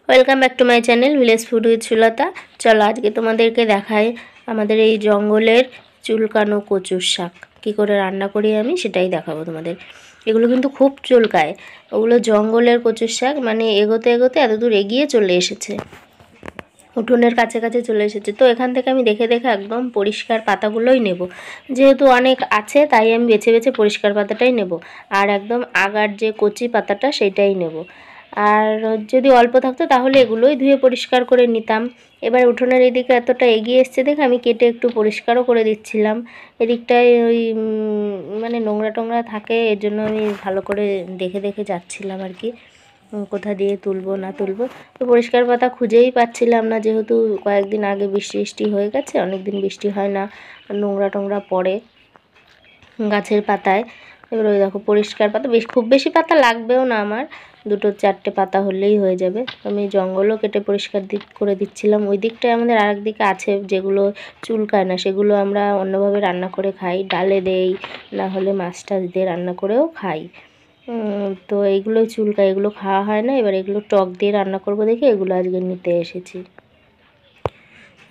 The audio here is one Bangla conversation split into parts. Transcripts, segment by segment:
Welcome back to my channel village food with Sulata. চলো আজকে তোমাদেরকে দেখাই আমাদের এই জঙ্গলের চুলকানো কচুর শাক কী করে রান্না করি আমি সেটাই দেখাবো তোমাদের। এগুলো কিন্তু খুব চুলকায়, ওগুলো জঙ্গলের কচুর শাক, মানে এগোতে এগোতে এতদূর এগিয়ে চলে এসেছে, উঠোনের কাছে কাছে চলে এসেছে। তো এখান থেকে আমি দেখে দেখে একদম পরিষ্কার পাতাগুলোই নেব, যেহেতু অনেক আছে তাই আমি বেছে বেছে পরিষ্কার পাতাটাই নেব, আর একদম আগার যে কচি পাতাটা সেটাই নেব। আর যদি অল্প থাকতো তাহলে এগুলোই ধুয়ে পরিষ্কার করে নিতাম। এবার উঠোনের এদিকে এতটা এগিয়ে এসছে দেখে আমি কেটে একটু পরিষ্কারও করে দিচ্ছিলাম। এদিকটায় ওই মানে নোংরা টোংরা থাকে, এর জন্য আমি ভালো করে দেখে দেখে যাচ্ছিলাম আর কি, কোথা দিয়ে তুলবো না তুলবো। তো পরিষ্কার পাতা খুঁজেই পাচ্ছিলাম না, যেহেতু কয়েকদিন আগে বৃষ্টি হয়ে গেছে, অনেক দিন বৃষ্টি হয় না, নোংরা টোংরা পড়ে গাছের পাতায়। এবার ওই দেখো পরিষ্কার পাতা, খুব বেশি পাতা লাগবেও না, আমার 2-4টে পাতা হলেই হয়ে যাবে। আমি জঙ্গলও কেটে পরিষ্কার করে দিচ্ছিলাম। ওই দিকটায় আমাদের আরেক দিকে আছে যেগুলো চুলকায় না, সেগুলো আমরা অন্যভাবে রান্না করে খাই, ডালে দেই, না হলে মাছ টাছ দিয়ে রান্না করেও খাই। তো এইগুলো চুলকায়, এগুলো খাওয়া হয় না। এবার এগুলো টক দিয়ে রান্না করবো দেখে এগুলো আজকে নিতে এসেছি।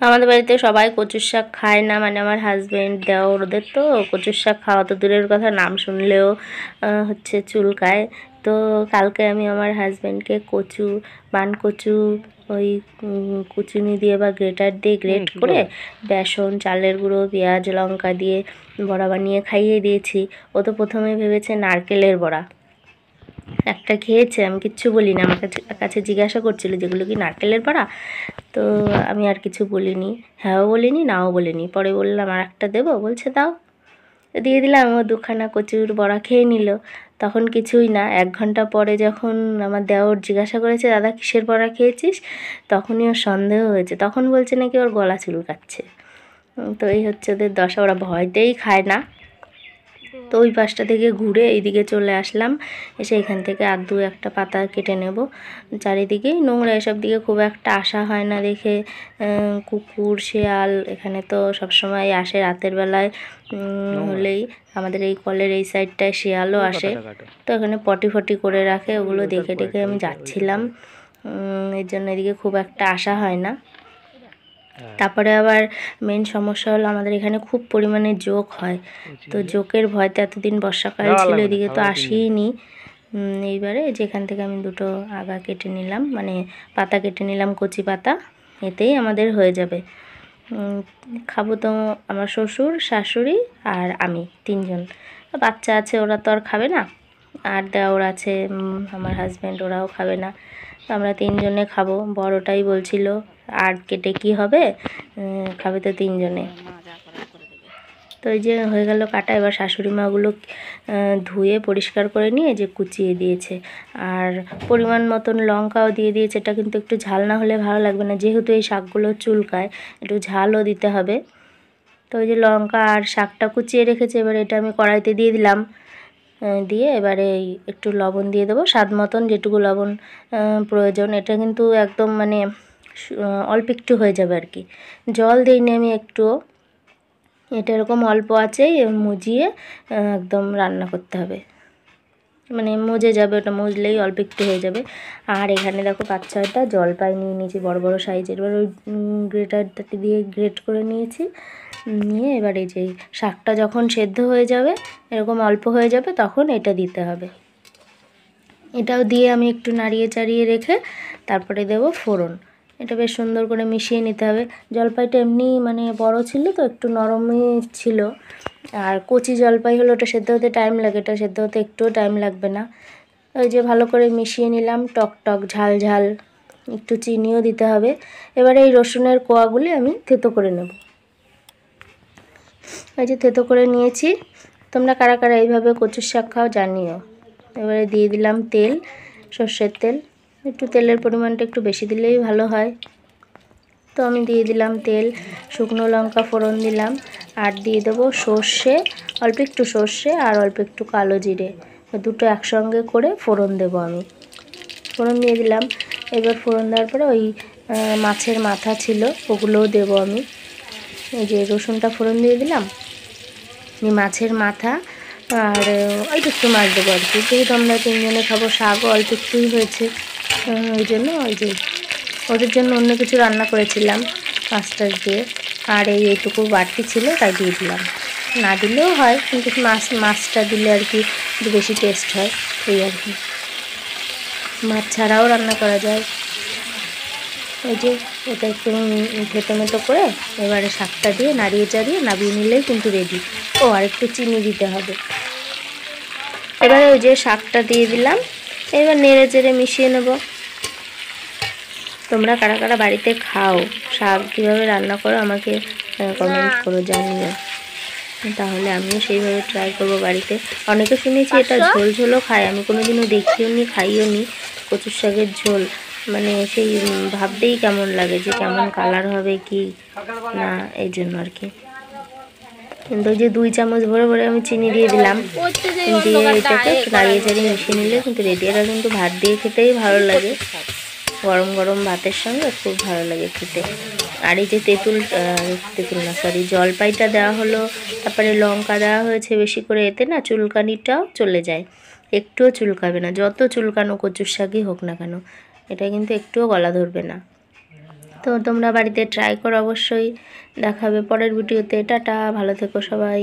আমাদের বাড়িতে সবাই কচুর শাক খায় না, মানে আমার হাজব্যান্ড, দেওর, ওদের তো কচুর শাক খাওয়া তো দূরের কথা, নাম শুনলেও হচ্ছে চুলকায়। তো কালকে আমি আমার হাজব্যান্ডকে কচু ওই কুচুনি দিয়ে বা গ্রেটার দিয়ে গ্রেট করে বেসন, চালের গুঁড়ো, পেঁয়াজ, লঙ্কা দিয়ে বড়া বানিয়ে খাইয়ে দিয়েছি। ও তো প্রথমে ভেবেছে নারকেলের বড়া, একটা খেয়েছে, আমি কিচ্ছু বলি না, আমার কাছে জিজ্ঞাসা করছিল যেগুলো কি নারকেলের বড়া। তো আমি আর কিছু বলিনি, হ্যাঁও বলিনি নাও বলিনি। পরে বললাম আর একটা দেবো, বলছে দাও, দিয়ে দিলাম। ও 2খানা কচুর বড়া খেয়ে নিল। তখন কিছুই না, 1 ঘন্টা পরে যখন আমার দেওর জিজ্ঞাসা করেছে দাদা কিসের বড়া খেয়েছিস, তখনই ওর সন্দেহ হয়েছে, তখন বলছে নাকি ওর গলা চুলকাচ্ছে। তো এই হচ্ছে ওদের দশা, ওরা ভয়তেই খায় না। তো ওই পাশটা থেকে ঘুরে এইদিকে চলে আসলাম, এসে এখান থেকে আর 2-1টা পাতা কেটে নেব। চারিদিকেই নোংরা, এসব দিকে খুব একটা আসা হয় না দেখে। কুকুর, শেয়াল এখানে তো সবসময় আসে রাতের বেলায় হলেই, আমাদের এই কলের এই সাইডটায় শিয়ালও আসে। তো এখানে পটি ফটি করে রাখে, ওগুলো দেখে দেখে আমি যাচ্ছিলাম, এর জন্য এদিকে খুব একটা আসা হয় না। তারপরে আবার মেন সমস্যা হলো আমাদের এখানে খুব পরিমাণে জোঁক হয়, তো জোঁকের ভয়তে এতদিন বর্ষাকাল ছিল এদিকে তো আসিনি। এইবারে যেখান থেকে আমি 2টো আগা কেটে নিলাম, মানে পাতা কেটে নিলাম, কচি পাতা, এতেই আমাদের হয়ে যাবে। খাবো তো আমার শ্বশুর, শাশুড়ি আর আমি 3জন। বাচ্চা আছে, ওরা তো আর খাবে না, আর দেওর আছে আমার হাজব্যান্ড, ওরাও খাবে না। তো আমরা 3জনে খাবো। বড়টাই বলছিল আর কেটে কি হবে, খাবে তো 3জনে। তো এই যে হয়ে গেল কাটা। এবার শাশুড়ি মা ওগুলো ধুয়ে পরিষ্কার করে নিয়ে যে কুচিয়ে দিয়েছে, আর পরিমাণ মতন লঙ্কাও দিয়ে দিয়েছে। এটা কিন্তু একটু ঝাল না হলে ভালো লাগবে না, যেহেতু এই শাকগুলো চুলকায়, একটু ঝালও দিতে হবে। তো ওই যে লঙ্কা আর শাকটা কুচিয়ে রেখেছে, এবার এটা আমি কড়াইতে দিয়ে দিলাম, দিয়ে এবারে একটু লবণ দিয়ে দেবো, স্বাদ মতন যেটুকু লবণ প্রয়োজন। এটা কিন্তু একদম মানে অল্প একটু হয়ে যাবে আর কি, জল দিইনি আমি একটুও। এটা এরকম অল্প আঁচেই মুজিয়ে একদম রান্না করতে হবে, মানে মজে যাবে, ওটা মজলেই অল্প একটু হয়ে যাবে। আর এখানে দেখো 5-6টা জলপাই নিয়ে নিয়েছি, বড় বড় সাইজের। এবার ওই গ্রেটারটাকে দিয়ে গ্রেট করে নিয়েছি, নিয়ে এবার এই যে শাকটা যখন সেদ্ধ হয়ে যাবে, এরকম অল্প হয়ে যাবে, তখন এটা দিতে হবে। এটাও দিয়ে আমি একটু নাড়িয়ে চাড়িয়ে রেখে তারপরে দেব ফোড়ন। এটা বেশ সুন্দর করে মিশিয়ে নিতে হবে। জলপাইটা এমনি মানে বড় ছিল তো একটু নরমই ছিল, আর কচি জলপাই হলো ওটা সেদ্ধ হতে টাইম লাগে, এটা সেদ্ধ হতে একটুও টাইম লাগবে না। ওই যে ভালো করে মিশিয়ে নিলাম, টক টক ঝাল ঝাল, একটু চিনিও দিতে হবে। এবারে এই রসুনের কোয়াগুলি আমি থেতো করে নেব। এই যে থেতো করে নিয়েছি। তোমরা কারা কারা এইভাবে কচুর শাক খাও জানিও। এবারে দিয়ে দিলাম তেল, সর্ষের তেল, একটু তেলের পরিমাণটা একটু বেশি দিলেই ভালো হয়। তো আমি দিয়ে দিলাম তেল, শুকনো লঙ্কা ফোড়ন দিলাম, আর দিয়ে দেবো সর্ষে, অল্প একটু সর্ষে আর অল্প একটু কালো জিরে, দুটো একসঙ্গে করে ফোড়ন দেবো আমি। ফোড়ন দিয়ে দিলাম। এবার ফোড়ন দেওয়ার পরে ওই মাছের মাথা ছিল ওগুলোও দেবো আমি। এই যে রসুনটা ফোড়ন দিয়ে দিলাম, মাছের মাথা আর অল্প একটু মাছ দেবো আর কি, যেহেতু আমরা 3জনে খাবো, শাকও অল্প একটুই হয়েছে, ওই জন্য ওই যে ওদের জন্য অন্য কিছু রান্না করেছিলাম মাছ টাছ দিয়ে, আর এইটুকু বাড়তি ছিল তাই দিয়ে দিলাম। না দিলেও হয়, কিন্তু মাছটা দিলে আর কি একটু বেশি টেস্ট হয়, এই আর কি। মাছ ছাড়াও রান্না করা যায়। এই যে এটা একটু থেতো মেতো করে এবারে শাকটা দিয়ে নাড়িয়ে চাড়িয়ে নামিয়ে নিলেই কিন্তু রেডি। ও আর একটু চিনি দিতে হবে। এবারে ওই যে শাকটা দিয়ে দিলাম, এবার নেড়ে চেড়ে মিশিয়ে নেব। তোমরা কারা কারা বাড়িতে খাও, শাক কীভাবে রান্না করো আমাকে কমেন্ট করো, জানিও, তাহলে আমিও সেইভাবে ট্রাই করবো বাড়িতে। অনেকে শুনেছি এটা ঝোল ঝোলও খায়, আমি কোনোদিনও দেখিও নি খাইও নি। কচুর শাকের ঝোল মানে সেই ভাবতেই কেমন লাগে যে কেমন কালার হবে কি না, এই জন্য আর কি। কিন্তু ওই যে 2 চামচ ভরে ভরে আমি চিনি দিয়ে দিলাম, দিয়ে এটাকে নাড়িয়ে চাড়িয়ে মিশিয়ে নিলে কিন্তু রেডি। এটা কিন্তু ভাত দিয়ে খেতেই ভালো লাগে, গরম গরম ভাতের সঙ্গে খুব ভালো লাগে খেতে। আর এই যে তেঁতুল না সরি জলপাইটা দেওয়া হলো, তারপরে লঙ্কা দেওয়া হয়েছে বেশি করে, এতে না চুলকানিটাও চলে যায়, একটুও চুলকাবে না। যত চুলকানো কচুর শাকই হোক না কেন, এটা কিন্তু একটুও গলা ধরবে না। তো তোমরা বাড়িতে ট্রাই করো অবশ্যই। দেখাবে পরের ভিডিওতে। টাটা, ভালো থেকো সবাই।